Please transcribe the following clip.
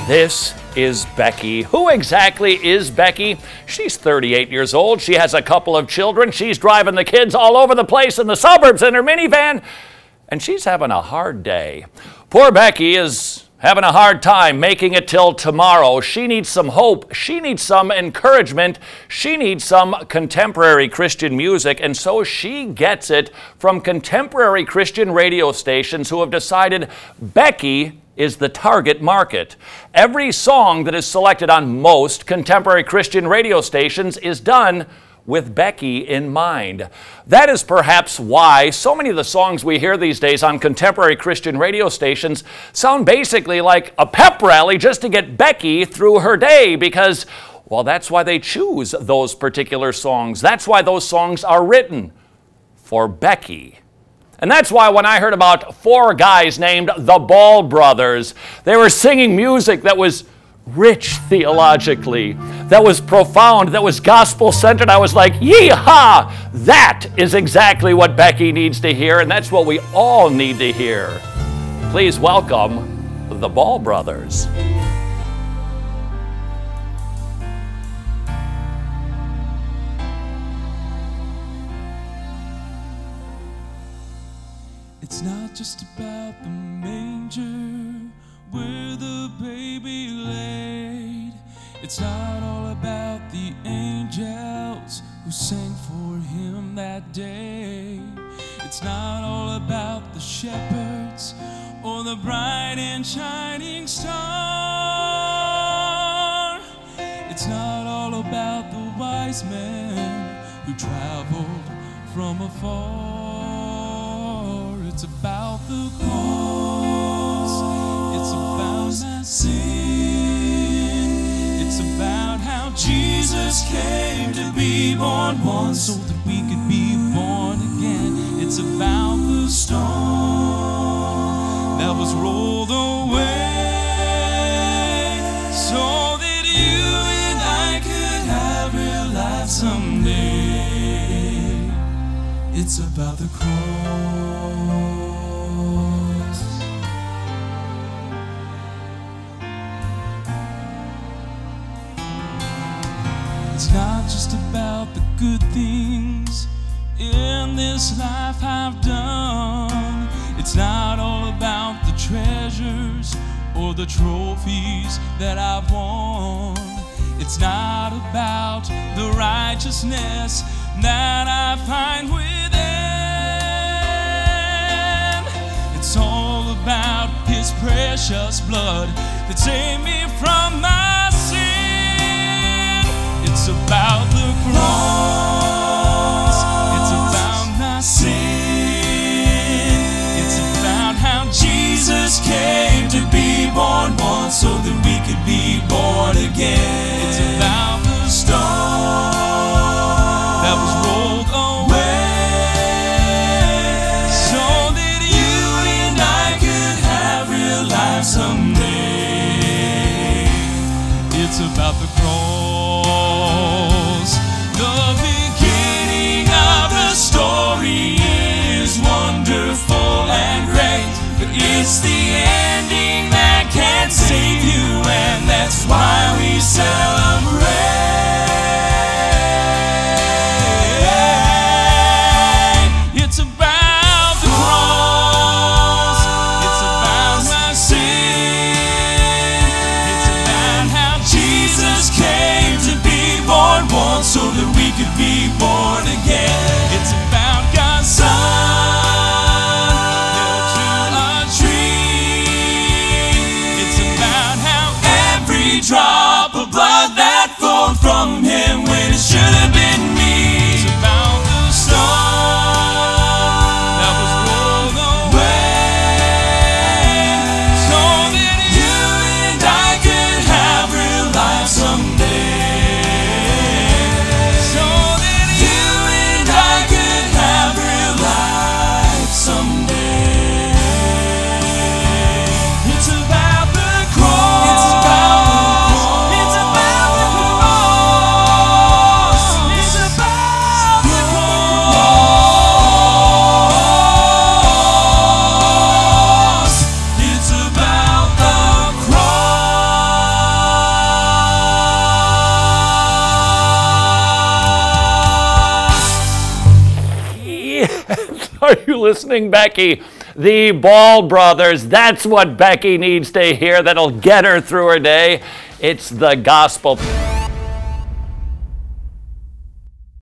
This is Becky. Who exactly is Becky? She's 38 years old. She has a couple of children. She's driving the kids all over the place in the suburbs in her minivan, and she's having a hard day. Poor Becky is having a hard time making it till tomorrow. She needs some hope. She needs some encouragement. She needs some contemporary Christian music, and so she gets it from contemporary Christian radio stations who have decided Becky is the target market. Every song that is selected on most contemporary Christian radio stations is done with Becky in mind. That is perhaps why so many of the songs we hear these days on contemporary Christian radio stations sound basically like a pep rally just to get Becky through her day, because, well, that's why they choose those particular songs. That's why those songs are written for Becky. And that's why when I heard about four guys named the Ball Brothers, they were singing music that was rich theologically, that was profound, that was gospel-centered, I was like, yee-haw! That is exactly what Becky needs to hear, and that's what we all need to hear. Please welcome the Ball Brothers. It's not just about the manger where the baby laid. It's not all about the angels who sang for him that day. It's not all about the shepherds or the bright and shining star. It's not all about the wise men who traveled from afar. It's about the cross, it's about my sin. It's about how Jesus came to be born once so that we could be born again. It's about the stone that was rolled away so that you and I could have real life someday. It's about the cross. It's not just about the good things in this life I've done. It's not all about the treasures or the trophies that I've won. It's not about the righteousness that I find within. It's all about His precious blood that saved me from my sin. It's about the cross, it's about my sin. It's about how Jesus came to be born once so that we could be born again. It's about the stone that was rolled away so that you and I could have real life someday. It's about the cross. The beginning of the story is wonderful and great, but it's the ending that can save you Becky? Are you listening, Becky? The Ball Brothers. That's what Becky needs to hear that'll get her through her day. It's the gospel.